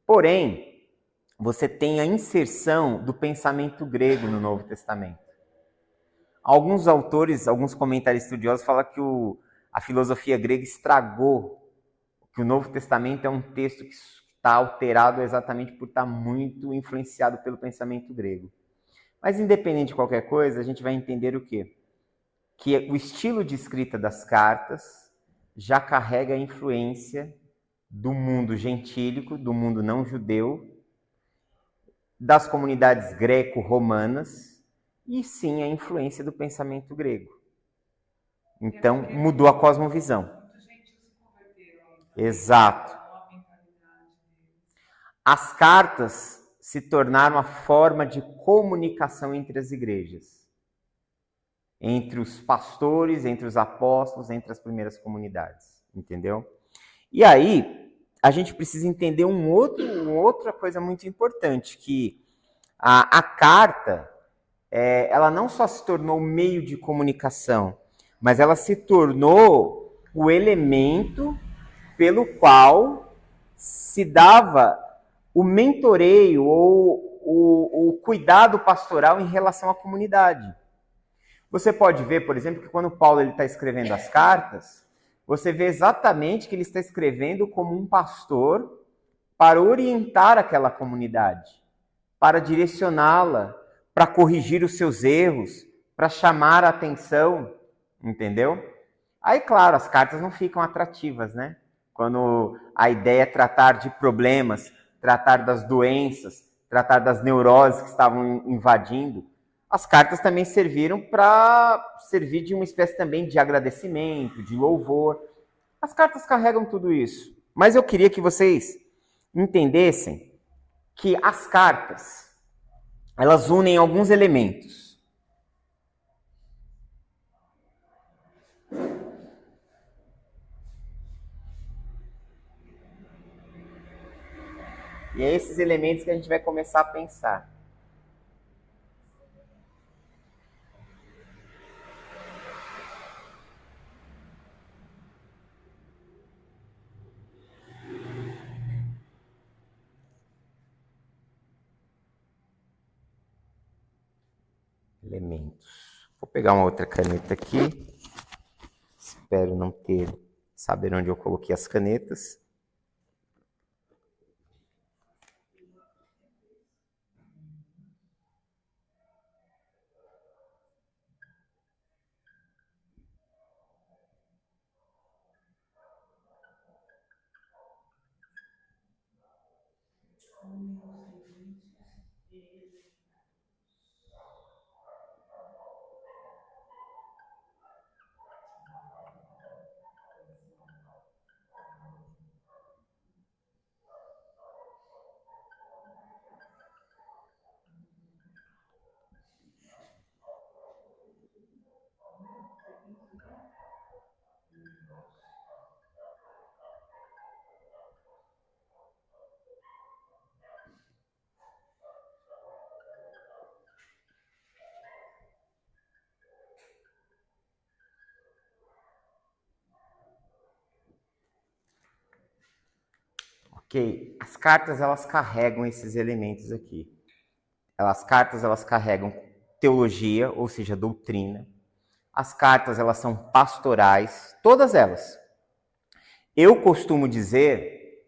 Porém, você tem a inserção do pensamento grego no Novo Testamento. Alguns autores, alguns comentaristas estudiosos falam que a filosofia grega estragou, que o Novo Testamento é um texto que está alterado exatamente por estar muito influenciado pelo pensamento grego. Mas independente de qualquer coisa, a gente vai entender o quê? Que o estilo de escrita das cartas já carrega a influência do mundo gentílico, do mundo não judeu, das comunidades greco-romanas, e sim a influência do pensamento grego. Então, mudou a cosmovisão. Exato. As cartas se tornaram a forma de comunicação entre as igrejas, entre os pastores, entre os apóstolos, entre as primeiras comunidades, entendeu? E aí, a gente precisa entender uma outra coisa muito importante, que a carta, ela não só se tornou meio de comunicação, mas ela se tornou o elemento pelo qual se dava o mentoreio ou o cuidado pastoral em relação à comunidade. Você pode ver, por exemplo, que quando Paulo está escrevendo as cartas, você vê exatamente que ele está escrevendo como um pastor para orientar aquela comunidade, para direcioná-la, para corrigir os seus erros, para chamar a atenção, entendeu? Aí, claro, as cartas não ficam atrativas, né? Quando a ideia é tratar de problemas, tratar das doenças, tratar das neuroses que estavam invadindo, as cartas também serviram para servir de uma espécie também de agradecimento, de louvor. As cartas carregam tudo isso. Mas eu queria que vocês entendessem que as cartas, elas unem alguns elementos. E é esses elementos que a gente vai começar a pensar. Elementos. Vou pegar uma outra caneta aqui. Espero não saber onde eu coloquei as canetas. Ok, as cartas elas carregam esses elementos aqui. As cartas elas carregam teologia, ou seja, doutrina. As cartas elas são pastorais, todas elas. Eu costumo dizer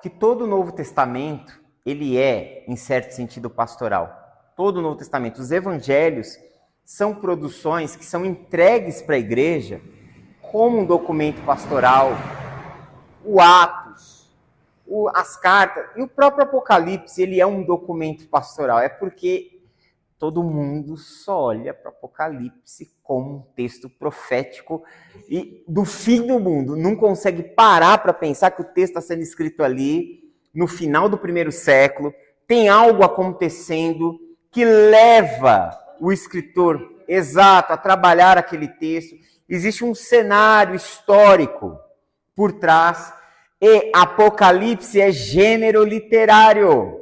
que todo o Novo Testamento ele é, em certo sentido, pastoral. Todo o Novo Testamento. Os evangelhos são produções que são entregues para a igreja como um documento pastoral. O Atos, as cartas e o próprio Apocalipse, ele é um documento pastoral. É porque todo mundo só olha para o Apocalipse como um texto profético e do fim do mundo. Não consegue parar para pensar que o texto está sendo escrito ali no final do primeiro século. Tem algo acontecendo que leva o escritor, exato, a trabalhar aquele texto. Existe um cenário histórico por trás. E Apocalipse é gênero literário.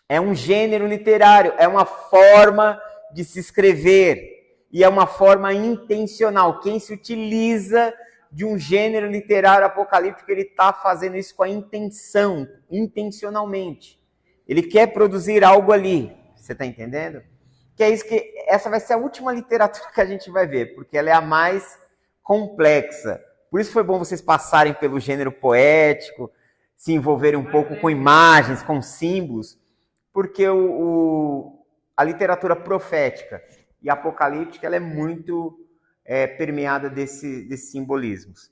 É um gênero literário, é uma forma de se escrever. E é uma forma intencional. Quem se utiliza de um gênero literário apocalíptico, ele está fazendo isso com a intenção, intencionalmente. Ele quer produzir algo ali, você está entendendo? Que é isso que essa vai ser a última literatura que a gente vai ver, porque ela é a mais complexa. Por isso foi bom vocês passarem pelo gênero poético, se envolverem um pouco com imagens, com símbolos, porque a literatura profética e apocalíptica ela é muito permeada desses simbolismos.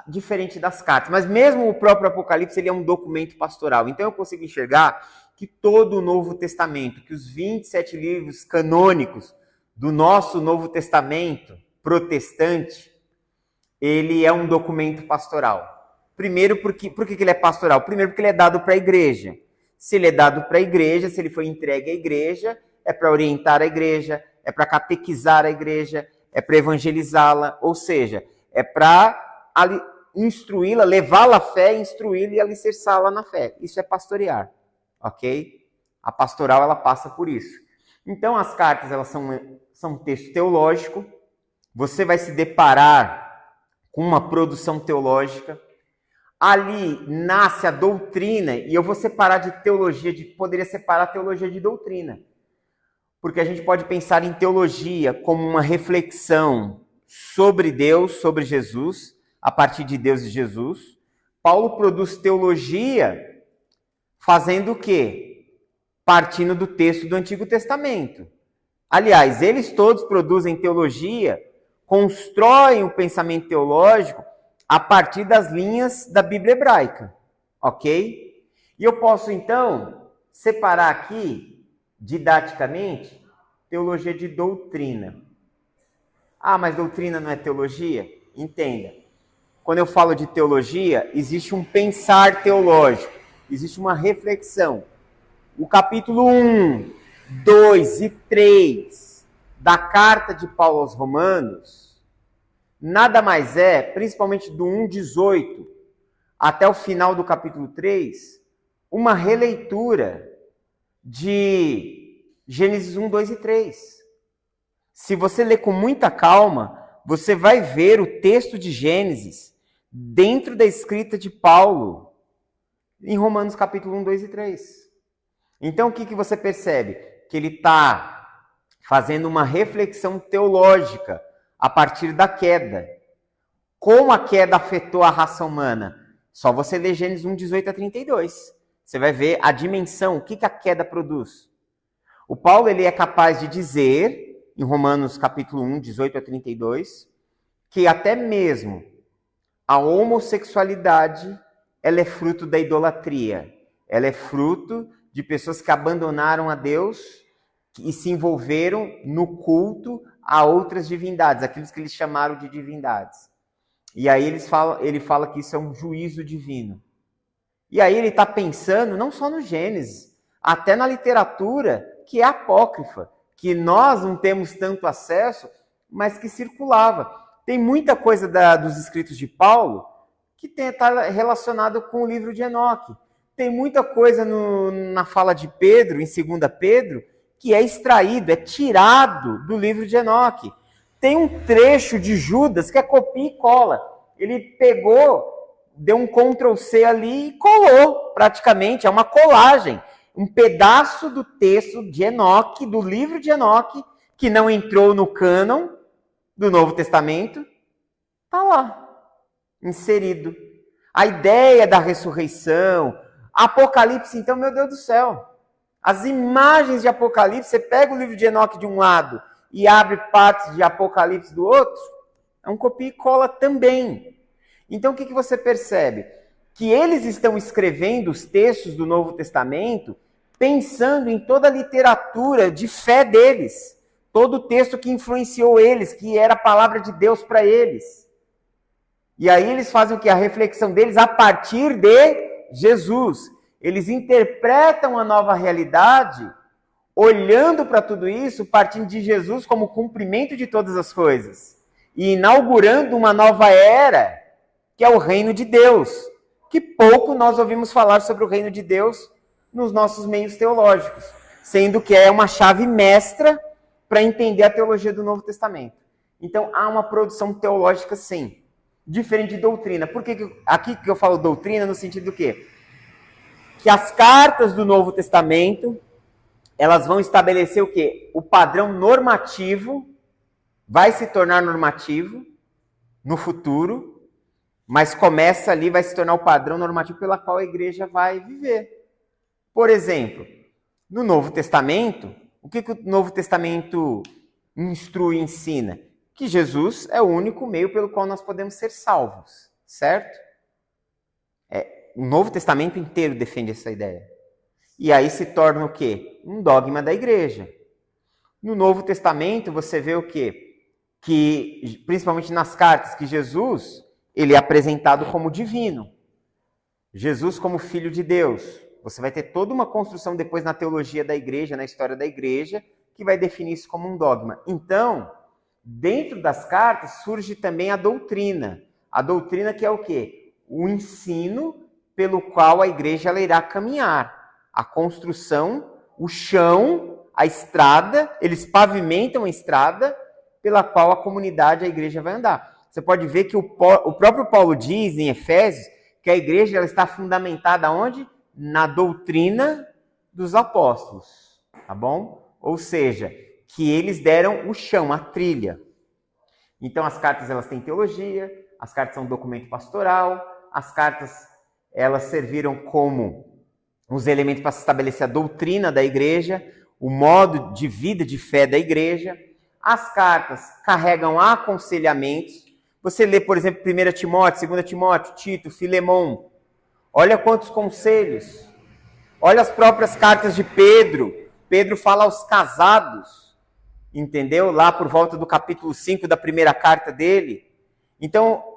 Diferente das cartas. Mas mesmo o próprio Apocalipse ele é um documento pastoral. Então eu consigo enxergar que todo o Novo Testamento, que os 27 livros canônicos do nosso Novo Testamento protestante, ele é um documento pastoral. Primeiro, por que ele é pastoral? Primeiro, porque ele é dado para a igreja. Se ele é dado para a igreja, se ele foi entregue à igreja, é para orientar a igreja, é para catequizar a igreja, é para evangelizá-la, ou seja, é para instruí-la, levá-la à fé, instruí-la e alicerçá-la na fé. Isso é pastorear, ok? A pastoral, ela passa por isso. Então, as cartas, elas são um texto teológico, você vai se deparar com uma produção teológica, ali nasce a doutrina, e eu vou separar de teologia, poderia separar a teologia de doutrina. Porque a gente pode pensar em teologia como uma reflexão sobre Deus, sobre Jesus, a partir de Deus e Jesus. Paulo produz teologia fazendo o quê? Partindo do texto do Antigo Testamento. Aliás, eles todos produzem teologia, constroem o pensamento teológico a partir das linhas da Bíblia hebraica, ok? E eu posso, então, separar aqui, didaticamente, teologia de doutrina. Ah, mas doutrina não é teologia? Entenda. Quando eu falo de teologia, existe um pensar teológico, existe uma reflexão. O capítulo 1, 2 e 3 da carta de Paulo aos Romanos, nada mais é, principalmente do 1:18 até o final do capítulo 3, uma releitura de Gênesis 1, 2 e 3. Se você ler com muita calma, você vai ver o texto de Gênesis dentro da escrita de Paulo em Romanos capítulo 1, 2 e 3. Então o que você percebe? Que ele está fazendo uma reflexão teológica a partir da queda. Como a queda afetou a raça humana? Só você ler Gênesis 1, 18 a 32. Você vai ver a dimensão, o que a queda produz. O Paulo ele é capaz de dizer, em Romanos capítulo 1, 18 a 32, que até mesmo a homossexualidade ela é fruto da idolatria. Ela é fruto de pessoas que abandonaram a Deus e se envolveram no culto a outras divindades, aqueles que eles chamaram de divindades. E aí ele fala que isso é um juízo divino. E aí ele está pensando não só no Gênesis, até na literatura que é apócrifa, que nós não temos tanto acesso, mas que circulava. Tem muita coisa dos escritos de Paulo que está relacionado com o livro de Enoque. Tem muita coisa na fala de Pedro, em 2 Pedro, que é extraído, é tirado do livro de Enoque. Tem um trecho de Judas que é copia e cola. Ele pegou, deu um Ctrl+C ali e colou, praticamente. É uma colagem. Um pedaço do texto de Enoque, do livro de Enoque, que não entrou no cânon do Novo Testamento, está lá, inserido. A ideia da ressurreição, Apocalipse, então, meu Deus do céu. As imagens de Apocalipse, você pega o livro de Enoque de um lado e abre partes de Apocalipse do outro, é um copia e cola também. Então, o que você percebe? Que eles estão escrevendo os textos do Novo Testamento pensando em toda a literatura de fé deles, todo o texto que influenciou eles, que era a palavra de Deus para eles. E aí eles fazem o quê? A reflexão deles a partir de Jesus. Eles interpretam a nova realidade olhando para tudo isso, partindo de Jesus como cumprimento de todas as coisas e inaugurando uma nova era, que é o reino de Deus, que pouco nós ouvimos falar sobre o reino de Deus nos nossos meios teológicos, sendo que é uma chave mestra para entender a teologia do Novo Testamento. Então, há uma produção teológica, sim. Diferente de doutrina. Por que aqui que eu falo doutrina no sentido do quê? Que as cartas do Novo Testamento, elas vão estabelecer o quê? O padrão normativo vai se tornar normativo no futuro, mas começa ali, vai se tornar o padrão normativo pela qual a igreja vai viver. Por exemplo, no Novo Testamento, o que o Novo Testamento instrui e ensina? Que Jesus é o único meio pelo qual nós podemos ser salvos, certo? O Novo Testamento inteiro defende essa ideia. E aí se torna o quê? Um dogma da igreja. No Novo Testamento você vê o quê? Que, principalmente nas cartas, que Jesus, ele é apresentado como divino. Jesus como filho de Deus. Você vai ter toda uma construção depois na teologia da igreja, na história da igreja, que vai definir isso como um dogma. Então, dentro das cartas surge também a doutrina. A doutrina que é o quê? O ensino pelo qual a igreja ela irá caminhar. A construção, o chão, a estrada, eles pavimentam a estrada pela qual a comunidade, a igreja vai andar. Você pode ver que o próprio Paulo diz em Efésios que a igreja ela está fundamentada onde? Na doutrina dos apóstolos, tá bom? Ou seja, que eles deram o chão, a trilha. Então as cartas elas têm teologia, as cartas são um documento pastoral, as cartas elas serviram como os elementos para se estabelecer a doutrina da igreja, o modo de vida, de fé da igreja. As cartas carregam aconselhamentos. Você lê, por exemplo, 1 Timóteo, 2 Timóteo, Tito, Filemon. Olha quantos conselhos. Olha as próprias cartas de Pedro. Pedro fala aos casados, entendeu? Lá por volta do capítulo 5 da primeira carta dele. Então,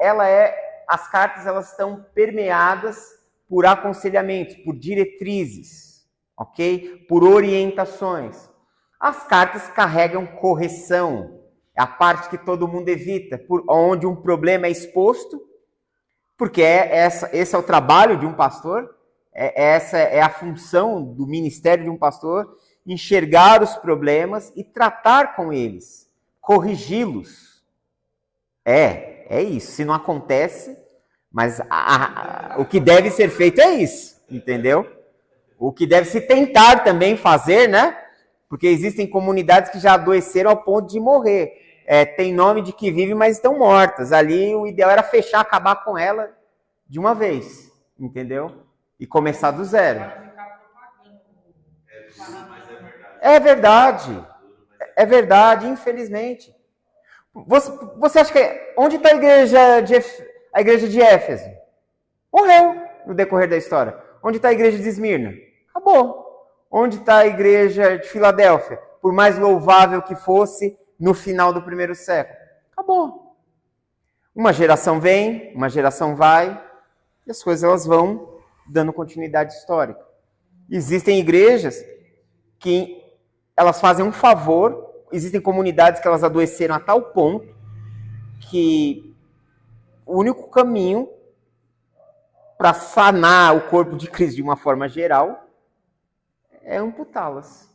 as cartas elas estão permeadas por aconselhamentos, por diretrizes, ok? Por orientações. As cartas carregam correção, é a parte que todo mundo evita, onde um problema é exposto, porque esse é o trabalho de um pastor, essa é a função do ministério de um pastor, enxergar os problemas e tratar com eles, corrigi-los. É isso. Se não acontece, mas o que deve ser feito é isso, entendeu? O que deve se tentar também fazer, né? Porque existem comunidades que já adoeceram ao ponto de morrer. Tem nome de que vive, mas estão mortas. Ali o ideal era fechar, acabar com ela de uma vez, entendeu? E começar do zero. É verdade. É verdade, infelizmente. Você acha que... Onde está a igreja de Éfeso? Morreu no decorrer da história. Onde está a igreja de Esmirna? Acabou. Onde está a igreja de Filadélfia? Por mais louvável que fosse no final do primeiro século. Acabou. Uma geração vem, uma geração vai, e as coisas elas vão dando continuidade histórica. Existem igrejas que elas fazem um favor, existem comunidades que elas adoeceram a tal ponto que o único caminho para sanar o corpo de Cristo de uma forma geral é amputá-las.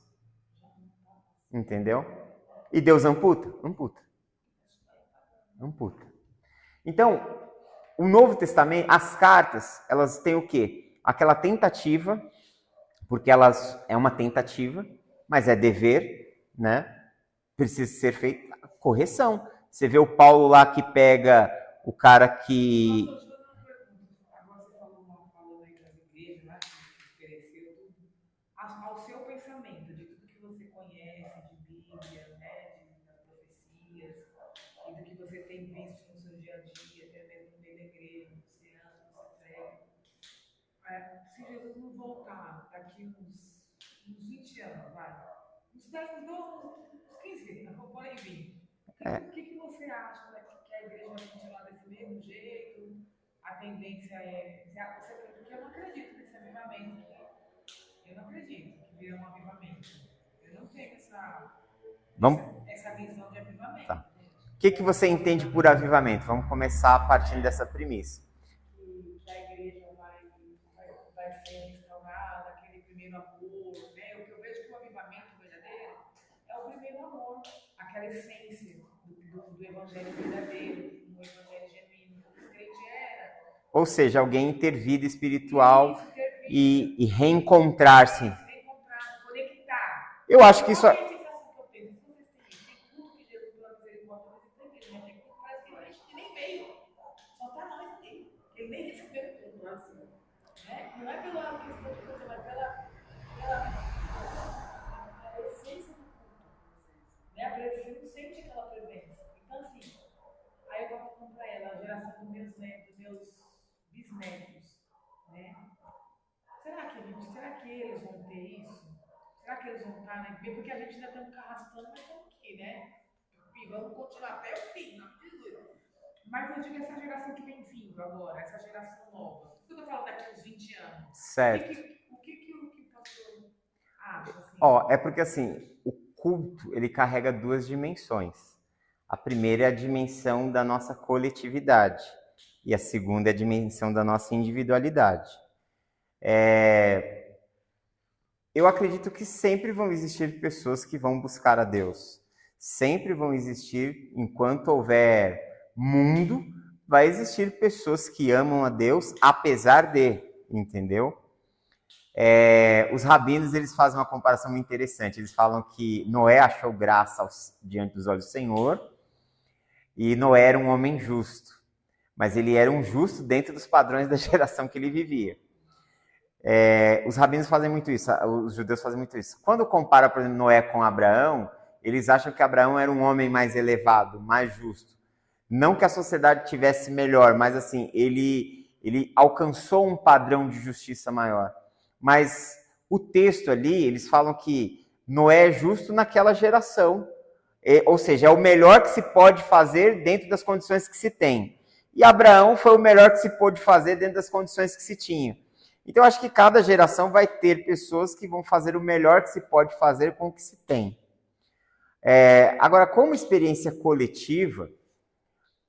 Entendeu? E Deus amputa? Amputa. Amputa. Então, o Novo Testamento, as cartas, elas têm o quê? Aquela tentativa, porque elas é uma tentativa, mas é dever, né? Precisa ser feita correção. Você vê o Paulo lá que pega o cara que... Ao seu pensamento, de tudo que você conhece, de Bíblia, né, das profecias, e do que você tem visto no seu dia a dia, até mesmo no meio da igreja, no você anda, você prega. Se Jesus não voltar daqui uns 20 anos, vai, uns 10, uns 15, por aí 20, o que você acha, né, que a igreja vai continuar desse mesmo jeito? A tendência é... Porque eu não acredito nesse avivamento. Eu não acredito que vira um avivamento. Eu não tenho essa visão de avivamento. Tá. O que você entende por avivamento? Vamos começar partindo dessa premissa. Que a igreja vai ser restaurada, aquele primeiro amor, né? O que eu vejo que o avivamento verdadeiro é o primeiro amor, aquela essência do evangelho verdadeiro, do evangelho genuíno. Ou seja, alguém ter vida espiritual e reencontrar-se. Reencontrar, conectar. Eu acho que isso... Qual é a sensação que eu tenho? Se vocês têm culto que Jesus, pela misericórdia, vocês têm mesmo, parece que a gente nem veio. Só tá nós aqui. Ele nem recebeu tudo lá assim. Né? Não é pela questão de coisa, mas pela essência do culto. Né? Você não sente aquela presença. Então, assim, aí eu vou falando para ela, a geração dos meus netos, meus bisnetos, né? Será que eles vão ter isso? Será que eles vão estar na IP? Porque a gente ainda está arrastando, mas estamos aqui, né? E vamos continuar até o fim, não Jesus. Mas eu digo essa geração que vem vindo agora, essa geração nova. O que eu estou falando daqui uns 20 anos? Certo. O que o pastor acha? Assim? Ó, é porque assim, o culto, ele carrega duas dimensões. A primeira é a dimensão da nossa coletividade e a segunda é a dimensão da nossa individualidade. Eu acredito que sempre vão existir pessoas que vão buscar a Deus. Sempre vão existir, enquanto houver mundo, vai existir pessoas que amam a Deus, apesar de, entendeu? Os rabinos, eles fazem uma comparação muito interessante. Eles falam que Noé achou graça diante dos olhos do Senhor, e Noé era um homem justo, mas ele era um justo dentro dos padrões da geração que ele vivia. Os rabinos fazem muito isso, os judeus fazem muito isso. Quando compara, por exemplo, Noé com Abraão, eles acham que Abraão era um homem mais elevado, mais justo. Não que a sociedade tivesse melhor, mas assim, ele alcançou um padrão de justiça maior. Mas o texto ali, eles falam que Noé é justo naquela geração. Ou seja, é o melhor que se pode fazer dentro das condições que se tem. E Abraão foi o melhor que se pôde fazer dentro das condições que se tinha. Então, eu acho que cada geração vai ter pessoas que vão fazer o melhor que se pode fazer com o que se tem. Agora, como experiência coletiva,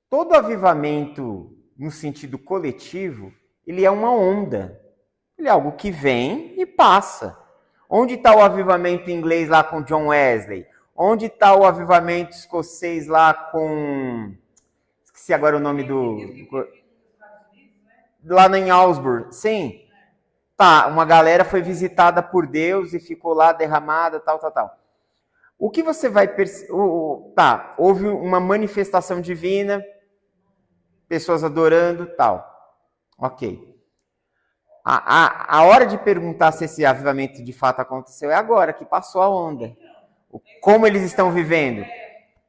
todo avivamento no sentido coletivo, ele é uma onda. Ele é algo que vem e passa. Onde está o avivamento inglês lá com John Wesley? Onde está o avivamento escocês lá com... Esqueci agora o nome do... Lá em Augsburg, sim. Tá, uma galera foi visitada por Deus e ficou lá derramada, tal. O que você vai perceber... Tá, houve uma manifestação divina, pessoas adorando, tal. Ok. A hora de perguntar se esse avivamento de fato aconteceu é agora, que passou a onda. Como eles estão vivendo?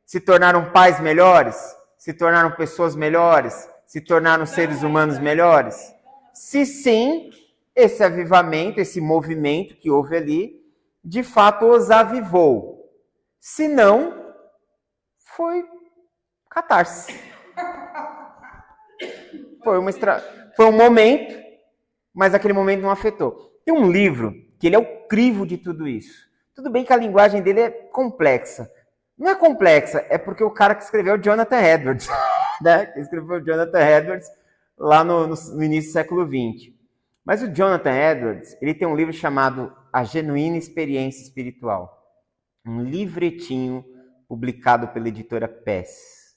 Se tornaram pais melhores? Se tornaram pessoas melhores? Se tornaram seres humanos melhores? Se sim, esse avivamento, esse movimento que houve ali, de fato os avivou. Se não, foi catarse. Foi um momento, mas aquele momento não afetou. Tem um livro que ele é o crivo de tudo isso. Tudo bem que a linguagem dele é complexa. Não é complexa, é porque o cara que escreveu é o Jonathan Edwards, né? Que escreveu o Jonathan Edwards lá no início do século XX. Mas o Jonathan Edwards, ele tem um livro chamado A Genuína Experiência Espiritual. Um livretinho publicado pela editora PES.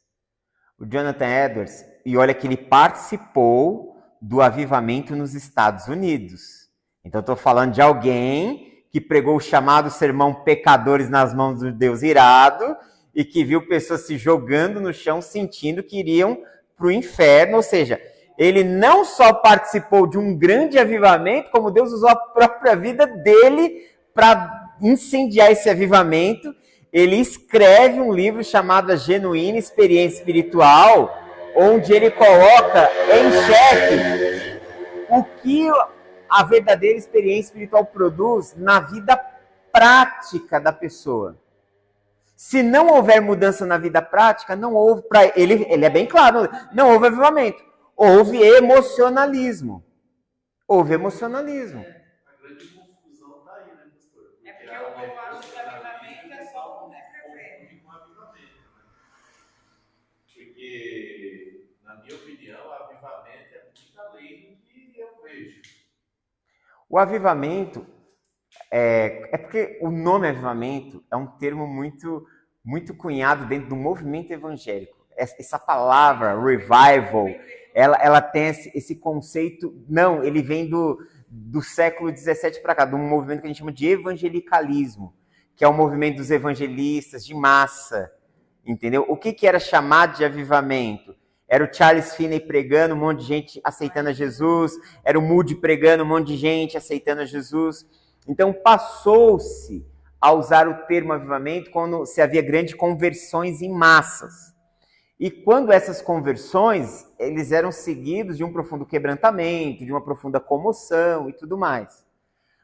O Jonathan Edwards, e olha que ele participou do avivamento nos Estados Unidos. Então, estou falando de alguém que pregou o chamado sermão Pecadores nas mãos do Deus irado e que viu pessoas se jogando no chão, sentindo que iriam para o inferno. Ou seja, ele não só participou de um grande avivamento, como Deus usou a própria vida dele para incendiar esse avivamento. Ele escreve um livro chamado A Genuína Experiência Espiritual, onde ele coloca em xeque o que a verdadeira experiência espiritual produz na vida prática da pessoa. Se não houver mudança na vida prática, não houve, para ele é bem claro, não houve avivamento. Houve emocionalismo. Houve emocionalismo. A grande confusão está aí, né, pastor? É porque o povo acha que avivamento é só um avivamento, né? Porque, na minha opinião, avivamento é muito além do que eu vejo. O avivamento, porque o nome avivamento é um termo muito, muito cunhado dentro do movimento evangélico. Essa palavra, revival, ela tem esse conceito, não, ele vem do século XVII para cá, de um movimento que a gente chama de evangelicalismo, que é o movimento dos evangelistas de massa, entendeu? O que era chamado de avivamento? Era o Charles Finney pregando, um monte de gente aceitando a Jesus, era o Moody pregando, um monte de gente aceitando a Jesus. Então passou-se a usar o termo avivamento quando se havia grandes conversões em massas. E quando essas conversões, eles eram seguidos de um profundo quebrantamento, de uma profunda comoção e tudo mais.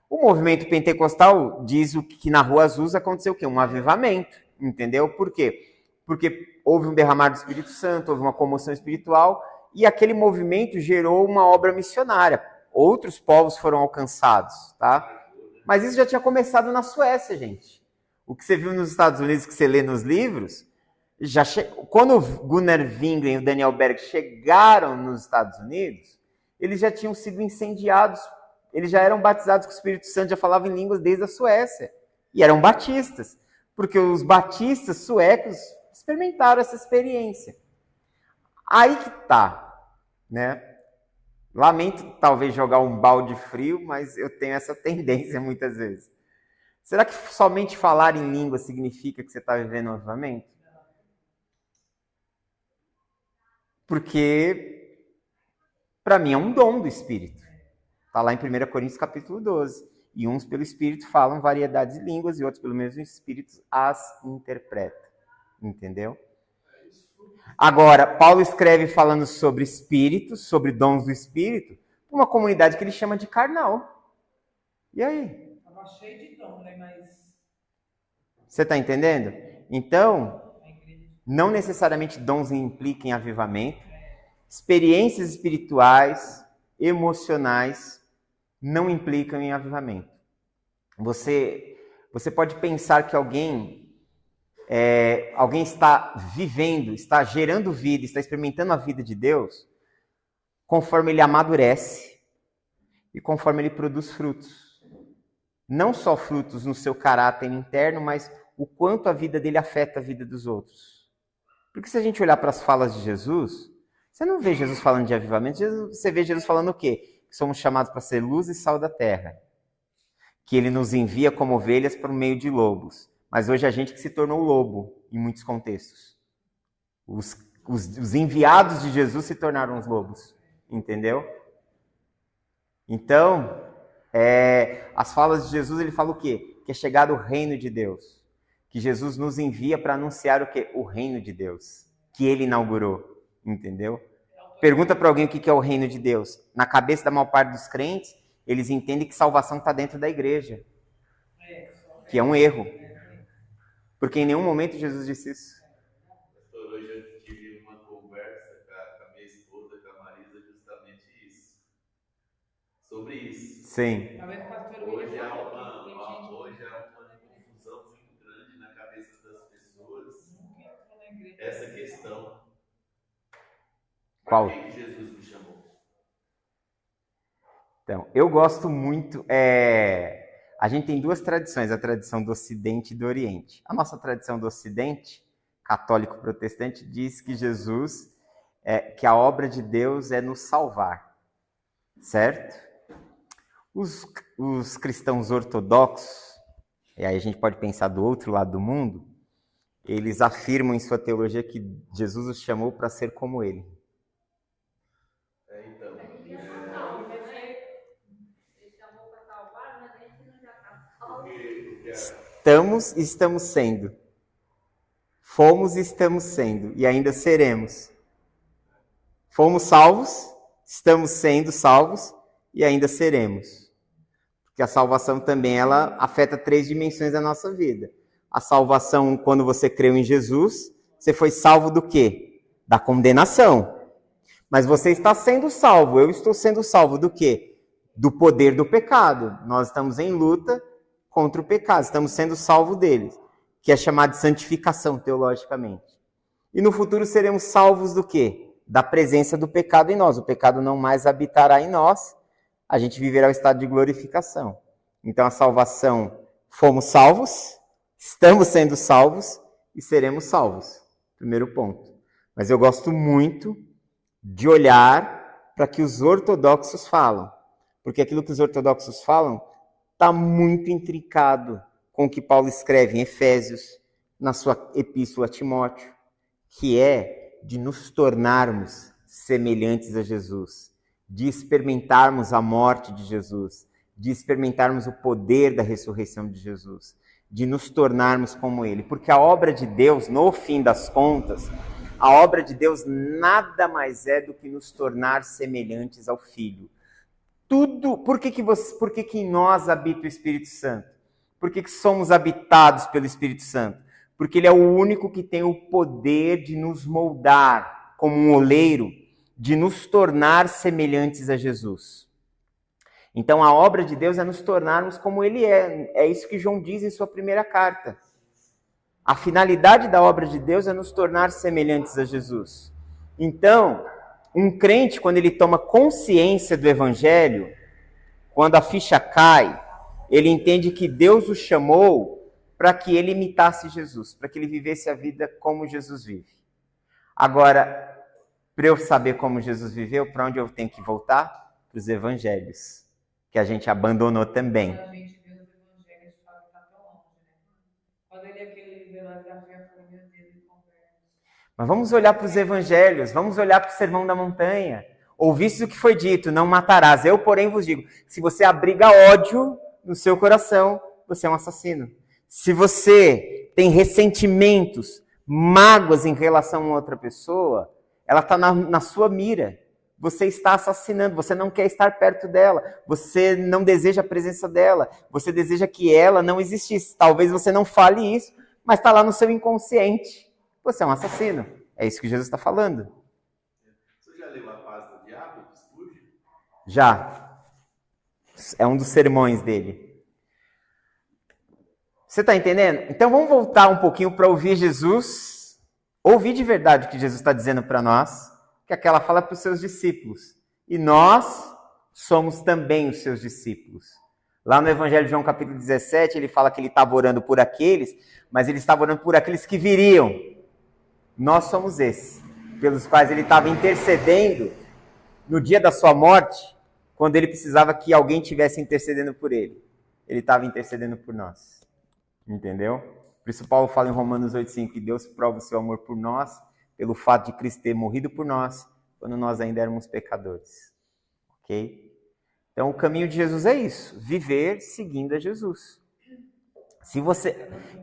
O movimento pentecostal diz que na Rua Azusa aconteceu o quê? Um avivamento, entendeu? Por quê? Porque houve um derramar do Espírito Santo, houve uma comoção espiritual, e aquele movimento gerou uma obra missionária. Outros povos foram alcançados, tá? Mas isso já tinha começado na Suécia, gente. O que você viu nos Estados Unidos, que você lê nos livros, quando o Gunnar Wingren e o Daniel Berg chegaram nos Estados Unidos, eles já tinham sido incendiados, eles já eram batizados com o Espírito Santo, já falavam em línguas desde a Suécia. E eram batistas, porque os batistas suecos experimentaram essa experiência. Aí que tá, né? Lamento talvez jogar um balde frio, mas eu tenho essa tendência muitas vezes. Será que somente falar em língua significa que você está vivendo um avivamento? Porque, para mim, é um dom do Espírito. Está lá em 1 Coríntios capítulo 12. E uns pelo Espírito falam variedades de línguas e outros pelo mesmo Espírito as interpretam. Entendeu? Agora, Paulo escreve falando sobre espíritos, sobre dons do Espírito, para uma comunidade que ele chama de carnal. E aí? Estava cheio de dom, né? Mas... Você está entendendo? Então, não necessariamente dons impliquem avivamento. Experiências espirituais, emocionais, não implicam em avivamento. Você pode pensar que alguém está vivendo, está gerando vida, está experimentando a vida de Deus, conforme ele amadurece e conforme ele produz frutos. Não só frutos no seu caráter interno, mas o quanto a vida dele afeta a vida dos outros. Porque se a gente olhar para as falas de Jesus, você não vê Jesus falando de avivamento, você vê Jesus falando o quê? Que somos chamados para ser luz e sal da terra. Que ele nos envia como ovelhas para o meio de lobos. Mas hoje a gente que se tornou lobo, em muitos contextos. Os enviados de Jesus se tornaram os lobos, entendeu? Então, as falas de Jesus, ele fala o quê? Que é chegado o reino de Deus. Que Jesus nos envia para anunciar o quê? O reino de Deus, que ele inaugurou, entendeu? Pergunta para alguém o que é o reino de Deus. Na cabeça da maior parte dos crentes, eles entendem que salvação está dentro da igreja. Que é um erro. Porque em nenhum momento Jesus disse isso. Pastor, hoje eu tive uma conversa com a minha esposa, com a Marisa, justamente isso. Sobre isso. Sim. Hoje há uma confusão muito grande na cabeça das pessoas. Essa questão. Qual? Por que Jesus me chamou? Então, eu gosto muito... A gente tem duas tradições, a tradição do Ocidente e do Oriente. A nossa tradição do Ocidente, católico-protestante, diz que Jesus, que a obra de Deus é nos salvar, certo? Os cristãos ortodoxos, e aí a gente pode pensar do outro lado do mundo, eles afirmam em sua teologia que Jesus os chamou para ser como ele. Estamos sendo. Fomos e estamos sendo. E ainda seremos. Fomos salvos, estamos sendo salvos e ainda seremos. Porque a salvação também, ela afeta 3 dimensões da nossa vida. A salvação, quando você creu em Jesus, você foi salvo do quê? Da condenação. Mas você está sendo salvo. Eu estou sendo salvo do quê? Do poder do pecado. Nós estamos em luta contra o pecado, estamos sendo salvos deles, que é chamado de santificação teologicamente. E no futuro seremos salvos do quê? Da presença do pecado em nós. O pecado não mais habitará em nós, a gente viverá o estado de glorificação. Então a salvação, fomos salvos, estamos sendo salvos e seremos salvos. Primeiro ponto. Mas eu gosto muito de olhar para que os ortodoxos falam. Porque aquilo que os ortodoxos falam está muito intrincado com o que Paulo escreve em Efésios, na sua epístola a Timóteo, que é de nos tornarmos semelhantes a Jesus, de experimentarmos a morte de Jesus, de experimentarmos o poder da ressurreição de Jesus, de nos tornarmos como Ele. Porque a obra de Deus, no fim das contas, a obra de Deus nada mais é do que nos tornar semelhantes ao Filho. Tudo. Por que em nós habita o Espírito Santo? Por que somos habitados pelo Espírito Santo? Porque Ele é o único que tem o poder de nos moldar como um oleiro, de nos tornar semelhantes a Jesus. Então a obra de Deus é nos tornarmos como Ele é. É isso que João diz em sua primeira carta. A finalidade da obra de Deus é nos tornar semelhantes a Jesus. Então, um crente, quando ele toma consciência do Evangelho, quando a ficha cai, ele entende que Deus o chamou para que ele imitasse Jesus, para que ele vivesse a vida como Jesus vive. Agora, para eu saber como Jesus viveu, para onde eu tenho que voltar? Para os Evangelhos, que a gente abandonou também. Quando a gente vê os evangelhos, fala que está tão longe, né? Quando ele aquele livro lá da fé, foi meu Deus, ele conversa. Mas vamos olhar para os Evangelhos, vamos olhar para o Sermão da Montanha. Ouviste o que foi dito, não matarás. Eu, porém, vos digo, se você abriga ódio no seu coração, você é um assassino. Se você tem ressentimentos, mágoas em relação a outra pessoa, ela está na sua mira. Você está assassinando, você não quer estar perto dela, você não deseja a presença dela, você deseja que ela não existisse. Talvez você não fale isso, mas está lá no seu inconsciente. Você é um assassino. É isso que Jesus está falando. Você já leu A Paz do Diabo, do Spurgeon? Já. É um dos sermões dele. Você está entendendo? Então vamos voltar um pouquinho para ouvir Jesus. Ouvir de verdade o que Jesus está dizendo para nós. Que aquela fala para os seus discípulos. E nós somos também os seus discípulos. Lá no Evangelho de João capítulo 17, ele fala que ele estava orando por aqueles, mas ele estava orando por aqueles que viriam. Nós somos esses, pelos quais ele estava intercedendo no dia da sua morte, quando ele precisava que alguém estivesse intercedendo por ele. Ele estava intercedendo por nós. Entendeu? Por isso Paulo fala em Romanos 8,5 que Deus prova o seu amor por nós, pelo fato de Cristo ter morrido por nós, quando nós ainda éramos pecadores. Ok? Então o caminho de Jesus é isso, viver seguindo a Jesus.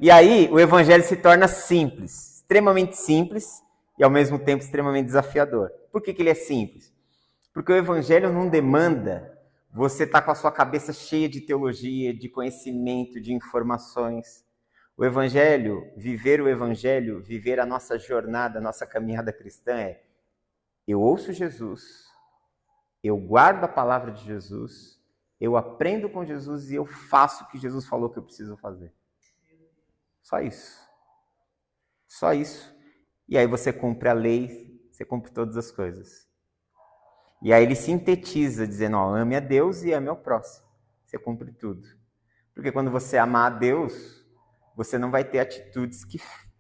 E aí o evangelho se torna simples, extremamente simples e ao mesmo tempo extremamente desafiador. Por que ele é simples? Porque o evangelho não demanda você estar com a sua cabeça cheia de teologia, de conhecimento, de informações. O evangelho, viver a nossa jornada, a nossa caminhada cristã é: eu ouço Jesus, eu guardo a palavra de Jesus, eu aprendo com Jesus e eu faço o que Jesus falou que eu preciso fazer. Só isso. Só isso. E aí você cumpre a lei, você cumpre todas as coisas. E aí ele sintetiza dizendo, ame a Deus e ame ao próximo. Você cumpre tudo. Porque quando você amar a Deus, você não vai ter atitudes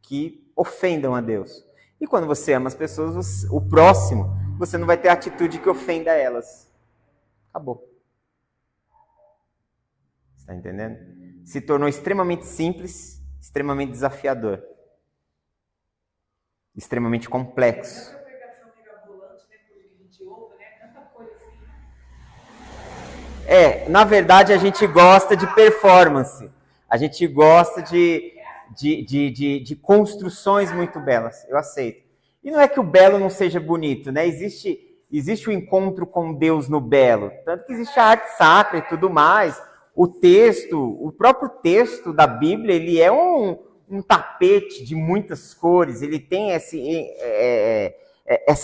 que ofendam a Deus. E quando você ama as pessoas, o próximo, você não vai ter atitude que ofenda elas. Acabou. Está entendendo? Se tornou extremamente simples, extremamente desafiador. Extremamente complexo. Na verdade, a gente gosta de performance. A gente gosta de construções muito belas. Eu aceito. E não é que o belo não seja bonito, né? Existe o encontro com Deus no belo. Tanto que existe a arte sacra e tudo mais. O próprio texto da Bíblia, ele é um tapete de muitas cores. Ele tem essa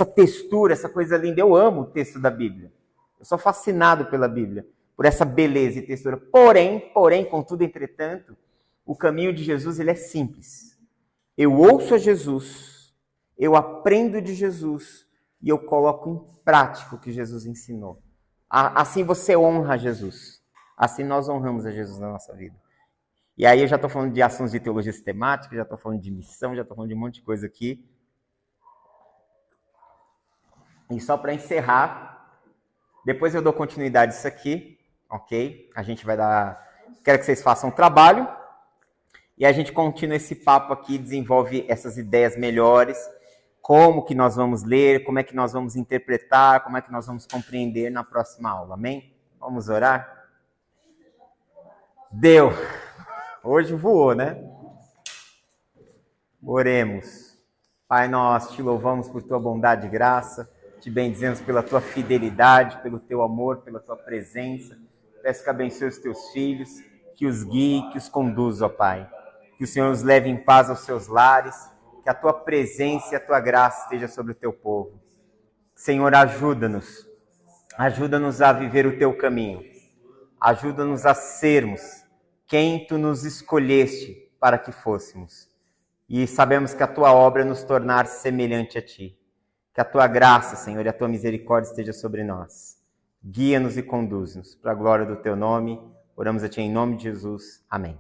textura, essa coisa linda. Eu amo o texto da Bíblia. Eu sou fascinado pela Bíblia, por essa beleza e textura. Porém, contudo, entretanto, o caminho de Jesus ele é simples. Eu ouço a Jesus, eu aprendo de Jesus e eu coloco em prática o que Jesus ensinou. Assim você honra Jesus. Assim nós honramos a Jesus na nossa vida. E aí eu já estou falando de ações de teologia sistemática, já estou falando de missão, já estou falando de um monte de coisa aqui. E só para encerrar, depois eu dou continuidade a isso aqui, ok? A gente vai dar... Quero que vocês façam o trabalho e a gente continua esse papo aqui, desenvolve essas ideias melhores, como que nós vamos ler, como é que nós vamos interpretar, como é que nós vamos compreender na próxima aula, amém? Vamos orar? Deu! Hoje voou, né? Oremos. Pai, nós te louvamos por tua bondade e graça, te bendizemos pela tua fidelidade, pelo teu amor, pela tua presença. Peço que abençoe os teus filhos, que os guie, que os conduza, ó Pai. Que o Senhor os leve em paz aos seus lares, que a tua presença e a tua graça esteja sobre o teu povo. Senhor, ajuda-nos. Ajuda-nos a viver o teu caminho. Ajuda-nos a sermos quem tu nos escolheste para que fôssemos. E sabemos que a tua obra é nos tornar semelhante a ti. Que a tua graça, Senhor, e a tua misericórdia esteja sobre nós. Guia-nos e conduz-nos para a glória do teu nome. Oramos a ti em nome de Jesus. Amém.